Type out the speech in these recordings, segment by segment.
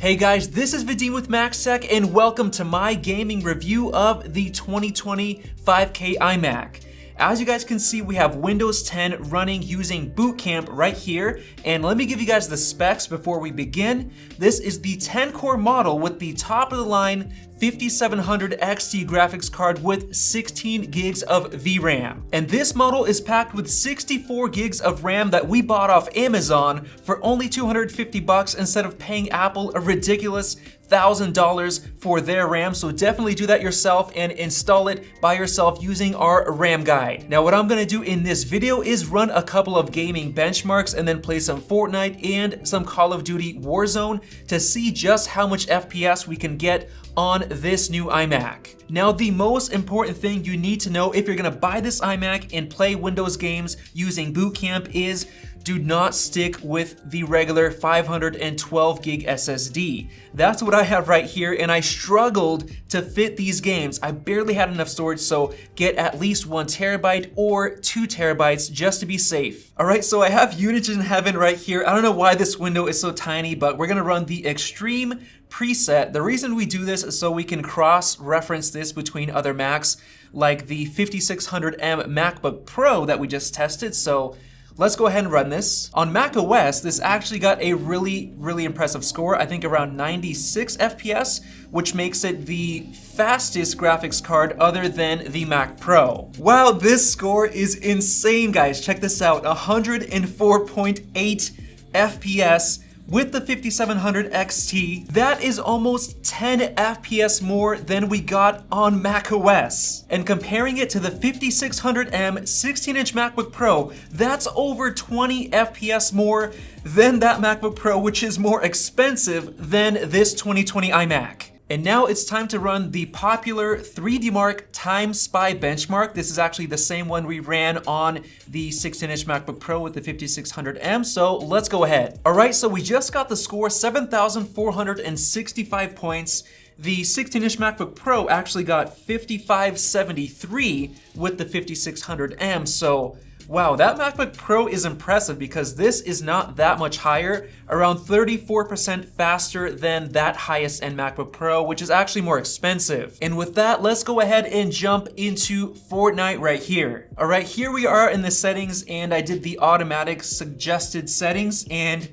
Hey guys, this is Vadim with MaxTech and welcome to my gaming review of the 2020 5K iMac. As you guys can see, we have Windows 10 running using Bootcamp right here, and let me give you guys the specs before we begin. This is the 10-core model with the top-of-the-line 5700 XT graphics card with 16 gigs of VRAM. And this model is packed with 64 gigs of RAM that we bought off Amazon for only $250 instead of paying Apple a ridiculous $1,000 for their RAM. So definitely do that yourself and install it by yourself using our RAM guide. Now what I'm gonna do in this video is run a couple of gaming benchmarks and then play some Fortnite and some Call of Duty Warzone to see just how much FPS we can get on this new iMac. Now the most important thing you need to know if you're gonna buy this iMac and play Windows games using Bootcamp is do not stick with the regular 512 gig SSD. That's what I have right here, and I struggled to fit these games. I barely had enough storage, so get at least 1 terabyte or 2 terabytes just to be safe. All right, so I have Unigine Heaven right here. I don't know why this window is so tiny, but we're gonna run the Extreme preset. The reason we do this is so we can cross-reference this between other Macs, like the 5600M MacBook Pro that we just tested. So let's go ahead and run this. On Mac OS, this actually got a really impressive score, I think around 96 FPS, which makes it the fastest graphics card other than the Mac Pro. Wow, this score is insane, guys. Check this out, 104.8 FPS with the 5700 XT. That is almost 10 FPS more than we got on Mac OS. And comparing it to the 5600M 16-inch MacBook Pro, that's over 20 FPS more than that MacBook Pro, which is more expensive than this 2020 iMac. And now it's time to run the popular 3DMark Time Spy benchmark. This is actually the same one we ran on the 16-inch MacBook Pro with the 5600M, so let's go ahead. All right, so we just got the score, 7,465 points. The 16-inch MacBook Pro actually got 5,573 with the 5600M, so wow, that MacBook Pro is impressive because this is not that much higher, around 34% faster than that highest end MacBook Pro, which is actually more expensive. And with that, let's go ahead and jump into Fortnite right here. All right, here we are in the settings, and I did the automatic suggested settings, and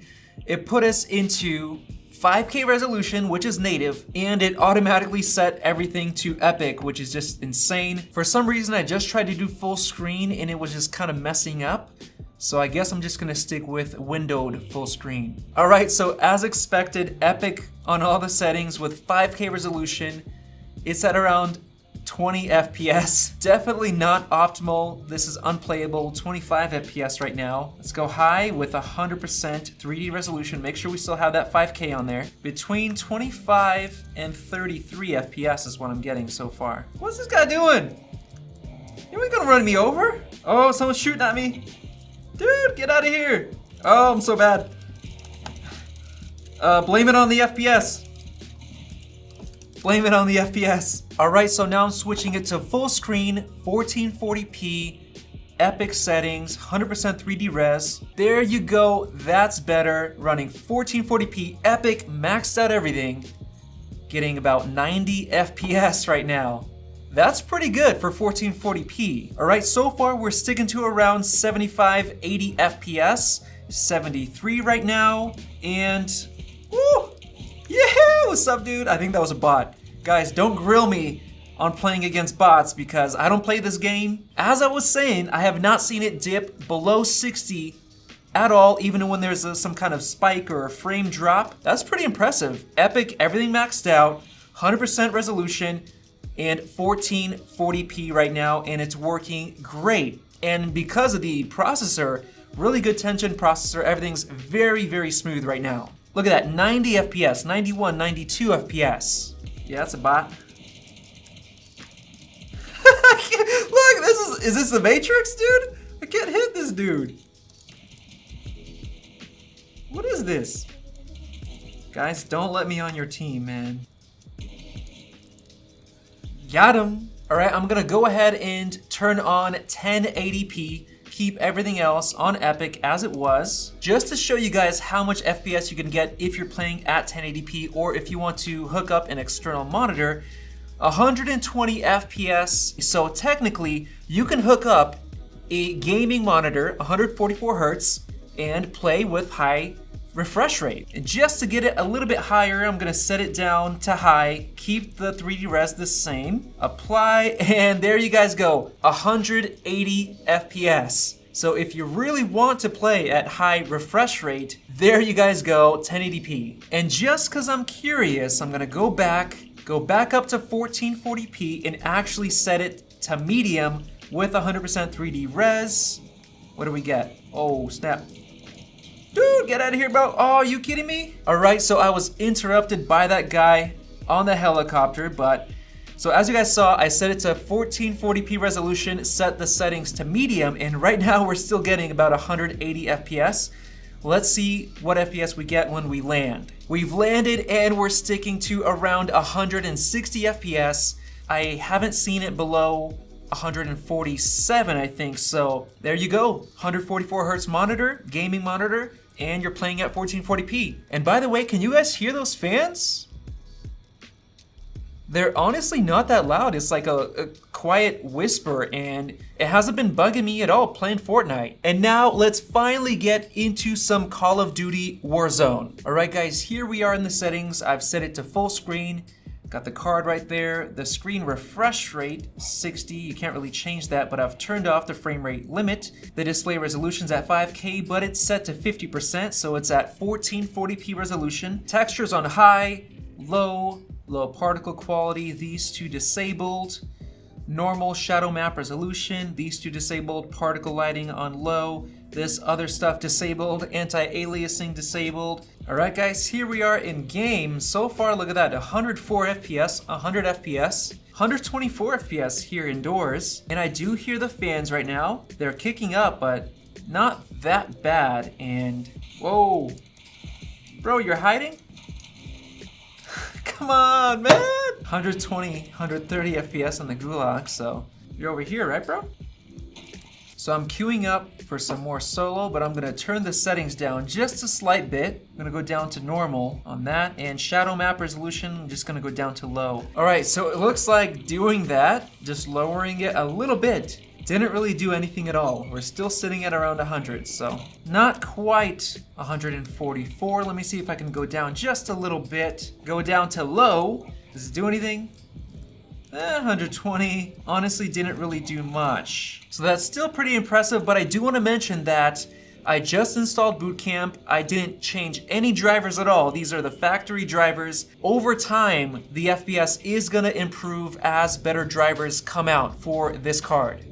it put us into 5K resolution, which is native, and it automatically set everything to epic, which is just insane. For some reason, I just tried to do full screen and it was just kind of messing up. So I guess I'm just gonna stick with windowed full screen. All right, so as expected, epic on all the settings with 5K resolution. It's at around 20 FPS. Definitely not optimal. This is unplayable, 25 FPS right now. Let's go high with 100% 3D resolution. Make sure we still have that 5K on there. Between 25 and 33 FPS is what I'm getting so far. What's this guy doing? You ain't gonna run me over? Oh, someone's shooting at me. Dude, get out of here. Oh, I'm so bad. Blame it on the FPS. Blame it on the FPS. All right, so now I'm switching it to full screen, 1440p, epic settings, 100% 3D res. There you go, that's better. Running 1440p, epic, maxed out everything. Getting about 90 FPS right now. That's pretty good for 1440p. All right, so far we're sticking to around 75, 80 FPS, 73 right now, and woo! Yeah, what's up, dude? I think that was a bot. Guys, don't grill me on playing against bots because I don't play this game. As I was saying, I have not seen it dip below 60 at all, even when there's some kind of spike or a frame drop. That's pretty impressive. Epic, everything maxed out, 100% resolution, and 1440p right now, and it's working great. And because of the processor, really good tension processor, everything's very smooth right now. Look at that, 90 FPS, 91, 92 FPS. Yeah, that's a bot. Look, is this the Matrix, dude? I can't hit this dude. What is this? Guys, don't let me on your team, man. Got him. All right, I'm gonna go ahead and turn on 1080p keep everything else on Epic as it was, just to show you guys how much FPS you can get if you're playing at 1080p or if you want to hook up an external monitor. 120 FPS, so technically you can hook up a gaming monitor, 144 Hertz, and play with high refresh rate. And just to get it a little bit higher, I'm gonna set it down to high, keep the 3D res the same, apply, and there you guys go, 180 FPS. So if you really want to play at high refresh rate, there you guys go, 1080p. And just cause I'm curious, I'm gonna go back up to 1440p and actually set it to medium with 100% 3D res. What do we get? Oh, snap. Dude, get out of here, bro. Oh, are you kidding me? All right, so I was interrupted by that guy on the helicopter, but so as you guys saw, I set it to 1440p resolution, set the settings to medium, and right now we're still getting about 180 FPS. Let's see what FPS we get when we land. We've landed and we're sticking to around 160 FPS. I haven't seen it below 147, I think, so there you go. 144 Hertz monitor, gaming monitor, and you're playing at 1440p. And by the way, can you guys hear those fans? They're honestly not that loud. It's like a quiet whisper, and it hasn't been bugging me at all playing Fortnite. And now let's finally get into some Call of Duty Warzone. All right, guys, here we are in the settings. I've set it to full screen. Got the card right there. The screen refresh rate, 60. You can't really change that, but I've turned off the frame rate limit. The display resolution's at 5K, but it's set to 50%, so it's at 1440p resolution. Textures on high, low particle quality, these two disabled. Normal shadow map resolution, these two disabled. Particle lighting on low. This other stuff disabled. Anti-aliasing disabled. Alright guys, here we are in game. So far, look at that, 104 FPS, 100 FPS, 124 FPS here indoors. And I do hear the fans right now. They're kicking up, but not that bad. And, whoa. Bro, you're hiding? Come on, man! 120, 130 FPS on the Gulag, so you're over here, right, bro? So I'm queuing up for some more solo, but I'm gonna turn the settings down just a slight bit. I'm gonna go down to normal on that, and shadow map resolution, I'm just gonna go down to low. All right, so it looks like doing that, just lowering it a little bit, didn't really do anything at all. We're still sitting at around 100, so not quite 144. Let me see if I can go down just a little bit. Go down to low. Does it do anything? 120. Honestly, didn't really do much. So that's still pretty impressive, but I do want to mention that I just installed Bootcamp. I didn't change any drivers at all. These are the factory drivers. Over time, the FPS is gonna improve as better drivers come out for this card.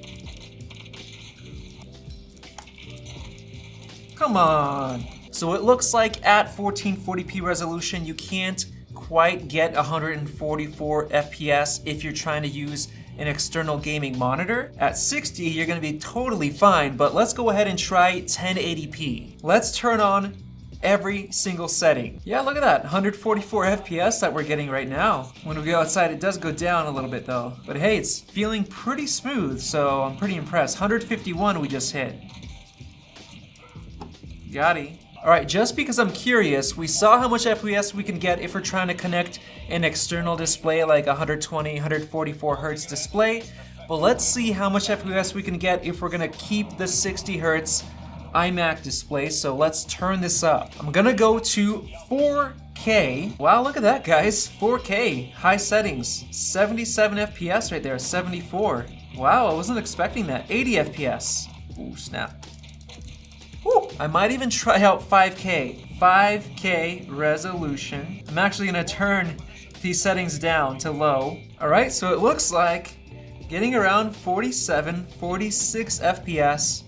Come on. So it looks like at 1440p resolution, you can't quite get 144 FPS if you're trying to use an external gaming monitor. At 60, you're gonna be totally fine, but let's go ahead and try 1080p. Let's turn on every single setting. Yeah, look at that, 144 FPS that we're getting right now. When we go outside, it does go down a little bit though. But hey, it's feeling pretty smooth, so I'm pretty impressed. 151 we just hit. Gotti. All right, just because I'm curious, we saw how much FPS we can get if we're trying to connect an external display like 120, 144 Hertz display. But let's see how much FPS we can get if we're gonna keep the 60 Hertz iMac display. So let's turn this up. I'm gonna go to 4K. Wow, look at that, guys. 4K, high settings. 77 FPS right there, 74. Wow, I wasn't expecting that. 80 FPS. Ooh, snap. Woo. I might even try out 5K. 5K resolution. I'm actually gonna turn these settings down to low. All right, so it looks like getting around 47, 46 FPS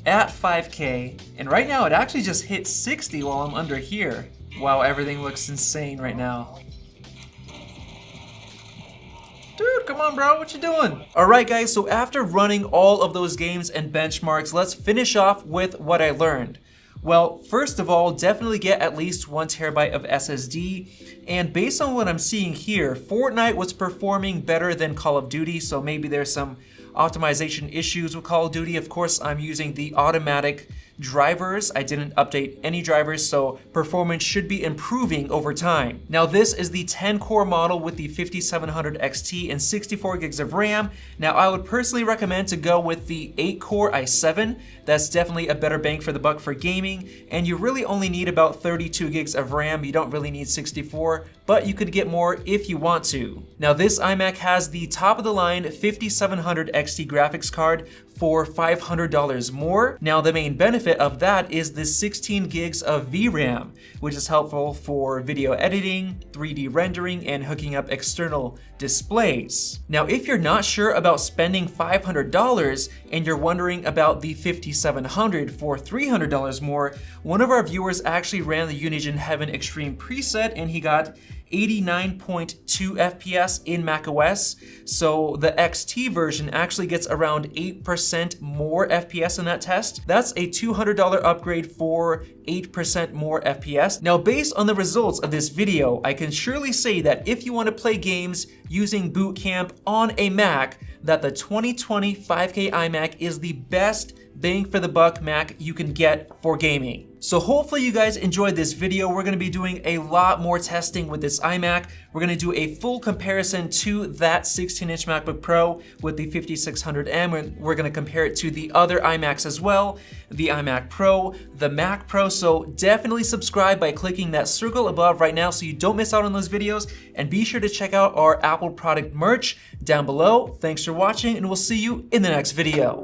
at 5K. And right now it actually just hit 60 while I'm under here. Wow, everything looks insane right now. Dude, come on, bro, what you doing? All right, guys, so after running all of those games and benchmarks, let's finish off with what I learned. Well, first of all, definitely get at least 1 terabyte of SSD. And based on what I'm seeing here, Fortnite was performing better than Call of Duty, so maybe there's some optimization issues with Call of Duty. Of course, I'm using the automatic drivers. I didn't update any drivers, so performance should be improving over time. Now this is the 10-core model with the 5700 XT and 64 gigs of RAM. Now I would personally recommend to go with the 8-core i7. That's definitely a better bang for the buck for gaming, and you really only need about 32 gigs of RAM. You don't really need 64, but you could get more if you want to. Now this iMac has the top of the line 5700 XT graphics card for $500 more. Now the main benefit of that is the 16 gigs of VRAM, which is helpful for video editing, 3D rendering, and hooking up external displays. Now if you're not sure about spending $500 and you're wondering about the 5700 for $300 more, one of our viewers actually ran the Unigine Heaven Extreme preset and he got 89.2 FPS in macOS. So the XT version actually gets around 8% more FPS in that test. That's a $200 upgrade for 8% more FPS. Now, based on the results of this video, I can surely say that if you want to play games using Bootcamp on a Mac, that the 2020 5K iMac is the best bang for the buck Mac you can get for gaming. So hopefully you guys enjoyed this video. We're gonna be doing a lot more testing with this iMac. We're gonna do a full comparison to that 16-inch MacBook Pro with the 5600M, and we're gonna compare it to the other iMacs as well, the iMac Pro, the Mac Pro. So definitely subscribe by clicking that circle above right now so you don't miss out on those videos, and be sure to check out our Apple product merch down below. Thanks for watching, and we'll see you in the next video.